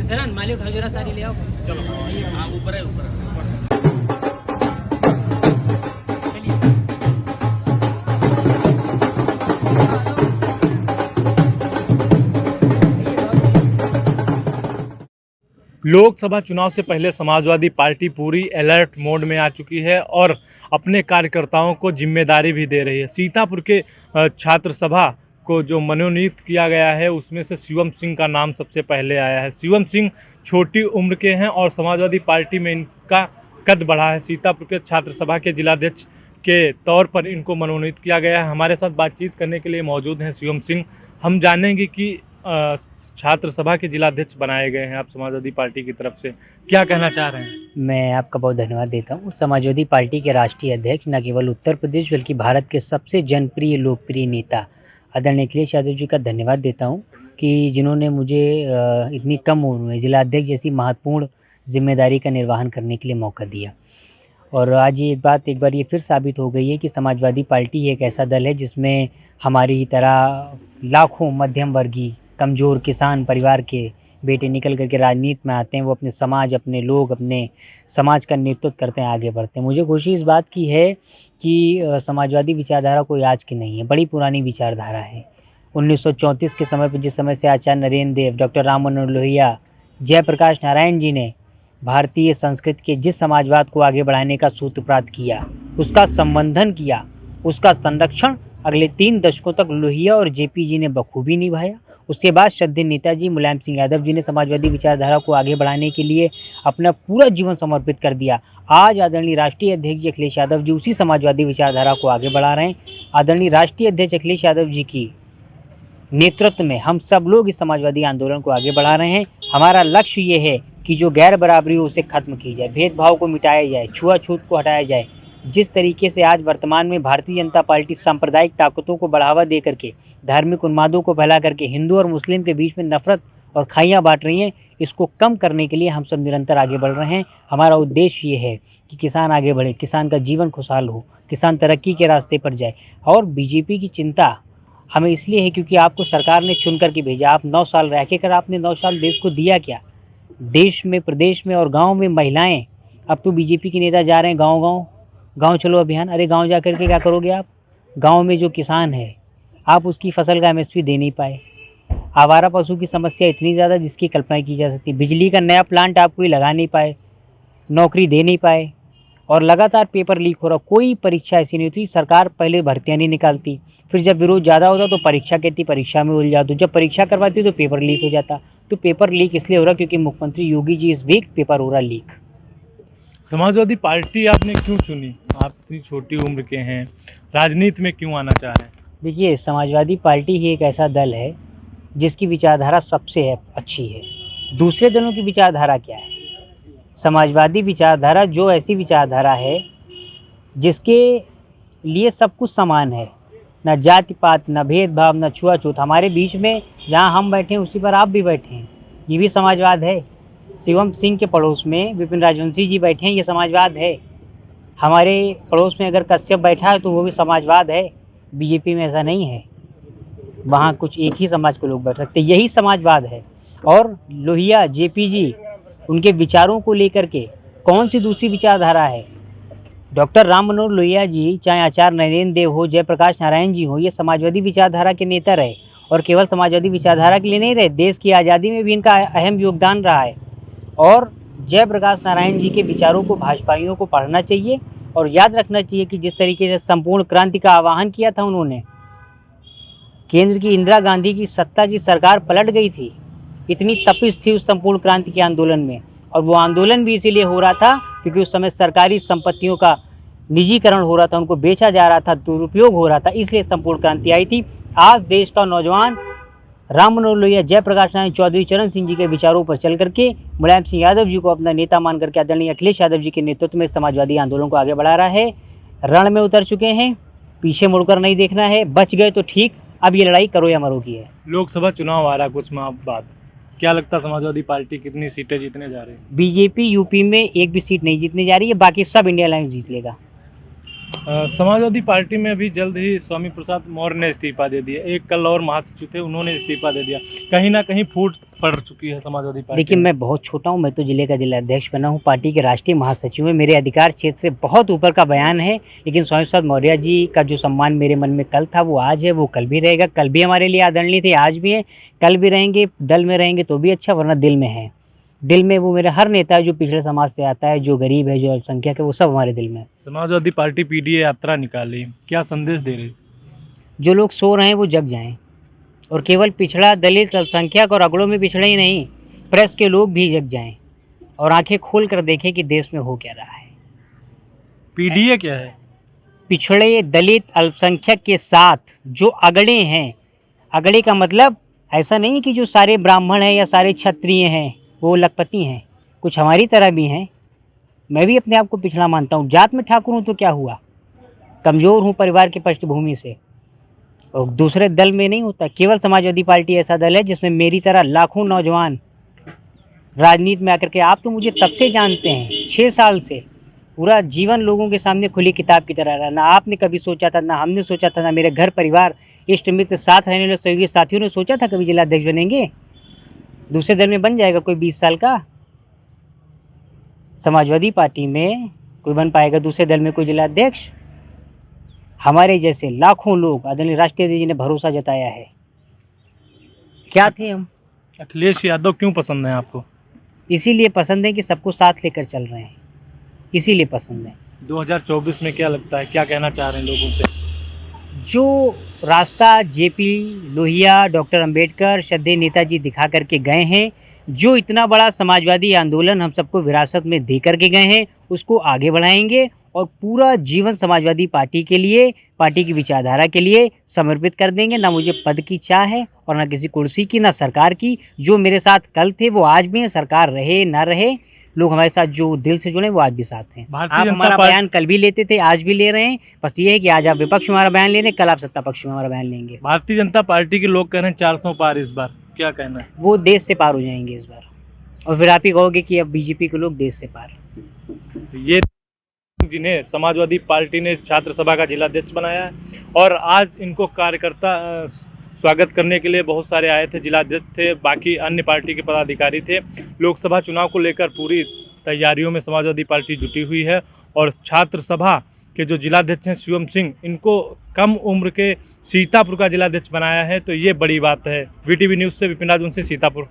Sir मालिक हजूरा सारी ले आओ। चलो हाँ ऊपर है ऊपर है। लोकसभा चुनाव से पहले समाजवादी पार्टी पूरी अलर्ट मोड में आ चुकी है और अपने कार्यकर्ताओं को जिम्मेदारी भी दे रही है। सीतापुर के छात्र सभा को जो मनोनीत किया गया है उसमें से शिवम सिंह का नाम सबसे पहले आया है। शिवम सिंह छोटी उम्र के हैं और समाजवादी पार्टी में इनका कद बढ़ा है। सीतापुर के छात्र सभा के जिलाध्यक्ष के तौर पर इनको मनोनीत किया गया है। हमारे साथ बातचीत करने के लिए मौजूद हैं शिवम सिंह। हम जानेंगे कि छात्र सभा के जिलाध्यक्ष बनाए गए हैं आप समाजवादी पार्टी की तरफ से, क्या कहना चाह रहे हैं? मैं आपका बहुत धन्यवाद देता हूँ। समाजवादी पार्टी के राष्ट्रीय अध्यक्ष न केवल उत्तर प्रदेश बल्कि भारत के सबसे जनप्रिय लोकप्रिय नेता आदरणीय अखिलेश यादव जी का धन्यवाद देता हूँ कि जिन्होंने मुझे इतनी कम उम्र में जिलाध्यक्ष जैसी महत्वपूर्ण जिम्मेदारी का निर्वहन करने के लिए मौका दिया। और आज ये बात एक बार ये फिर साबित हो गई है कि समाजवादी पार्टी एक ऐसा दल है जिसमें हमारी तरह लाखों मध्यम वर्गीय कमज़ोर किसान परिवार के बेटे निकल करके राजनीति में आते हैं। वो अपने समाज, अपने लोग, अपने समाज का नेतृत्व करते हैं, आगे बढ़ते हैं। मुझे खुशी इस बात की है कि समाजवादी विचारधारा कोई आज की नहीं है, बड़ी पुरानी विचारधारा है। 1934 के समय पर जिस समय से आचार्य नरेंद्र देव, डॉक्टर राम मनोहर लोहिया, जयप्रकाश नारायण जी ने भारतीय संस्कृति के जिस समाजवाद को आगे बढ़ाने का सूत्रपात किया, उसका संवर्धन किया, उसका संरक्षण अगले 3 दशकों तक लोहिया और जेपी जी ने बखूबी निभाया। उसके बाद श्रद्धेय नेताजी मुलायम सिंह यादव जी ने समाजवादी विचारधारा को आगे बढ़ाने के लिए अपना पूरा जीवन समर्पित कर दिया। आज आदरणीय राष्ट्रीय अध्यक्ष जी अखिलेश यादव जी उसी समाजवादी विचारधारा को आगे बढ़ा रहे हैं। आदरणीय राष्ट्रीय अध्यक्ष अखिलेश यादव जी की नेतृत्व में हम सब लोग इस समाजवादी आंदोलन को आगे बढ़ा रहे हैं। हमारा लक्ष्य ये है कि जो गैर बराबरी हो उसे खत्म की जाए, भेदभाव को मिटाया जाए, छुआछूत को हटाया जाए। जिस तरीके से आज वर्तमान में भारतीय जनता पार्टी सांप्रदायिक ताकतों को बढ़ावा दे करके, धार्मिक उन्मादों को फैला करके हिंदू और मुस्लिम के बीच में नफरत और खाइयाँ बांट रही हैं, इसको कम करने के लिए हम सब निरंतर आगे बढ़ रहे हैं। हमारा उद्देश्य ये है कि किसान आगे बढ़े, किसान का जीवन खुशहाल हो, किसान तरक्की के रास्ते पर जाए। और बीजेपी की चिंता हमें इसलिए है क्योंकि आपको सरकार ने चुन करके भेजा। आप 9 साल रह के कर आपने 9 साल देश को दिया क्या? देश में, प्रदेश में और गाँव में महिलाएँ, अब तो बीजेपी के नेता जा रहे हैं गाँव चलो अभियान। अरे गांव जा कर के क्या करोगे आप? गांव में जो किसान है आप उसकी फसल का एमएसपी दे नहीं पाए। आवारा पशु की समस्या इतनी ज़्यादा जिसकी कल्पना की जा सकती है। बिजली का नया प्लांट आप कोई लगा नहीं पाए, नौकरी दे नहीं पाए और लगातार पेपर लीक हो रहा। कोई परीक्षा ऐसी नहीं होती, सरकार पहले भर्तियाँ नहीं निकालती, फिर जब विरोध ज़्यादा होता तो परीक्षा कहती, परीक्षा में उलझा दो, जब परीक्षा करवाती तो पेपर लीक हो जाता। तो पेपर लीक इसलिए हो रहा क्योंकि मुख्यमंत्री योगी जी इस वीक पेपर हो रहा लीक। समाजवादी पार्टी आपने क्यों चुनी? आप इतनी छोटी उम्र के हैं, राजनीति में क्यों आना चाह रहे हैं? देखिए, समाजवादी पार्टी ही एक ऐसा दल है जिसकी विचारधारा सबसे अच्छी है। दूसरे दलों की विचारधारा क्या है? समाजवादी विचारधारा जो ऐसी विचारधारा है जिसके लिए सब कुछ समान है, न जाति पात, न भेदभाव, न छुआछूत। हमारे बीच में जहाँ हम बैठे हैं उसी पर आप भी बैठे हैं, ये भी समाजवाद है। शिवम सिंह के पड़ोस में विपिन राजवंशी जी बैठे हैं, ये समाजवाद है। हमारे पड़ोस में अगर कश्यप बैठा है तो वो भी समाजवाद है। बीजेपी में ऐसा नहीं है, वहाँ कुछ एक ही समाज के लोग बैठ सकते, यही समाजवाद है। और लोहिया, जेपी जी, उनके विचारों को लेकर के कौन सी दूसरी विचारधारा है? डॉक्टर राम मनोहर लोहिया जी, चाहे आचार्य नरेंद्र देव हो, जयप्रकाश नारायण जी हो, ये समाजवादी विचारधारा के नेता रहे। और केवल समाजवादी विचारधारा के लिए नहीं रहे, देश की आज़ादी में भी इनका अहम योगदान रहा है। और जयप्रकाश नारायण जी के विचारों को भाजपाइयों को पढ़ना चाहिए और याद रखना चाहिए कि जिस तरीके से संपूर्ण क्रांति का आह्वान किया था उन्होंने, केंद्र की इंदिरा गांधी की सत्ता की सरकार पलट गई थी, इतनी तपिश थी उस संपूर्ण क्रांति के आंदोलन में। और वो आंदोलन भी इसीलिए हो रहा था क्योंकि उस समय सरकारी संपत्तियों का निजीकरण हो रहा था, उनको बेचा जा रहा था, दुरुपयोग हो रहा था, इसलिए संपूर्ण क्रांति आई थी। आज देश का नौजवान राम मनोहर लोहिया, जयप्रकाश नारायण चौधरी, चरण सिंह जी के विचारों पर चल करके मुलायम सिंह यादव जी को अपना नेता मान करके आदरणीय अखिलेश यादव जी के नेतृत्व में समाजवादी आंदोलन को आगे बढ़ा रहा है। रण में उतर चुके हैं, पीछे मुड़कर नहीं देखना है। बच गए तो ठीक, अब ये लड़ाई करो या मरो की है। लोकसभा चुनाव आ रहा कुछ माह बाद, क्या लगता है समाजवादी पार्टी कितनी सीटें जीतने जा रही है? बीजेपी यूपी में एक भी सीट नहीं जीतने जा रही है, बाकी सब इंडिया अलायंस जीत लेगा। समाजवादी पार्टी में अभी जल्द ही स्वामी प्रसाद मौर्य ने इस्तीफा दे दिया, एक कल और महासचिव थे उन्होंने इस्तीफा दे दिया, कहीं ना कहीं फूट पड़ चुकी है समाजवादी पार्टी देखिए, में। मैं बहुत छोटा हूँ, मैं तो जिले का जिलाध्यक्ष बना हूँ, पार्टी के राष्ट्रीय महासचिव हैं, मेरे अधिकार क्षेत्र से बहुत ऊपर का बयान है, लेकिन स्वामी प्रसाद मौर्य जी का जो सम्मान मेरे मन में कल था वो आज है, वो कल भी रहेगा। कल भी हमारे लिए आदरणीय थे, आज भी हैं, कल भी रहेंगे। दल में रहेंगे तो भी अच्छा, वरना दिल में है। दिल में वो मेरा हर नेता है जो पिछड़े समाज से आता है, जो गरीब है, जो अल्पसंख्यक है, वो सब हमारे दिल में है। समाजवादी पार्टी पीडीए यात्रा निकाली, क्या संदेश दे रही? जो लोग सो रहे हैं वो जग जाएं, और केवल पिछड़ा, दलित, अल्पसंख्यक और अगड़ों में पिछड़े ही नहीं, प्रेस के लोग भी जग जाएं और आंखें खोल कर देखें कि देश में हो क्या रहा है। पीडीए क्या है? पिछड़े, दलित, अल्पसंख्यक के साथ जो अगड़े हैं, अगड़े का मतलब ऐसा नहीं कि जो सारे ब्राह्मण हैं या सारे क्षत्रिय हैं वो लखपति हैं, कुछ हमारी तरह भी हैं। मैं भी अपने आप को पिछड़ा मानता हूँ, जात में ठाकुर हूँ तो क्या हुआ, कमज़ोर हूँ परिवार की पृष्ठभूमि से, और दूसरे दल में नहीं होता। केवल समाजवादी पार्टी ऐसा दल है जिसमें मेरी तरह लाखों नौजवान राजनीति में आकर के, आप तो मुझे तब से जानते हैं, 6 साल से, पूरा जीवन लोगों के सामने खुली किताब की तरह रहा। ना आपने कभी सोचा था, ना हमने सोचा था, ना मेरे घर परिवार, इष्ट मित्र, साथ रहने वाले सहयोगी साथियों ने सोचा था कभी जिलाध्यक्ष बनेंगे। दूसरे दल में बन जाएगा कोई 20 साल का, समाजवादी पार्टी में कोई बन पाएगा दूसरे दल में कोई जिलाध्यक्ष? हमारे जैसे लाखों लोग, आदरणीय राष्ट्रीय जी ने भरोसा जताया है। क्या थे हम? अखिलेश यादव क्यों पसंद है आपको? इसीलिए पसंद है कि सबको साथ लेकर चल रहे हैं, इसीलिए पसंद है। 2024 में क्या लगता है, क्या कहना चाह रहे हैं लोगों से? जो रास्ता जेपी लोहिया, डॉक्टर अंबेडकर, श्रद्धेय नेताजी दिखा करके गए हैं, जो इतना बड़ा समाजवादी आंदोलन हम सबको विरासत में दे करके गए हैं, उसको आगे बढ़ाएंगे और पूरा जीवन समाजवादी पार्टी के लिए, पार्टी की विचारधारा के लिए समर्पित कर देंगे। ना मुझे पद की चाह है और ना किसी कुर्सी की, ना सरकार की। जो मेरे साथ कल थे वो आज भी हैं, सरकार रहे ना रहे, लोग हमारे साथ जो दिल से जुड़े वो आज भी साथ हैं। भारतीय आप जनता हमारा पार्टी- बयान कल भी लेते थे, आज भी ले रहे हैं, बस ये है कि आज आप विपक्ष में हमारा बयान ले रहे हैं, कल आप सत्ता पक्ष में हमारा बयान लेंगे। भारतीय जनता पार्टी के लोग कह रहे हैं 400 पार इस बार, क्या कहना है? वो देश से पार हो जाएंगे इस बार, और फिर आप ही कहोगे कि अब बीजेपी के लोग देश से पार। ये जिन्हें समाजवादी पार्टी ने छात्र सभा का जिलाध्यक्ष बनाया है और आज इनको कार्यकर्ता स्वागत करने के लिए बहुत सारे आए थे, जिलाध्यक्ष थे, बाकी अन्य पार्टी के पदाधिकारी थे। लोकसभा चुनाव को लेकर पूरी तैयारियों में समाजवादी पार्टी जुटी हुई है और छात्र सभा के जो जिलाध्यक्ष हैं शिवम सिंह, इनको कम उम्र के सीतापुर का जिलाध्यक्ष बनाया है, तो ये बड़ी बात है। वीटीवी न्यूज़ से विपिन राज उनसे सीतापुर।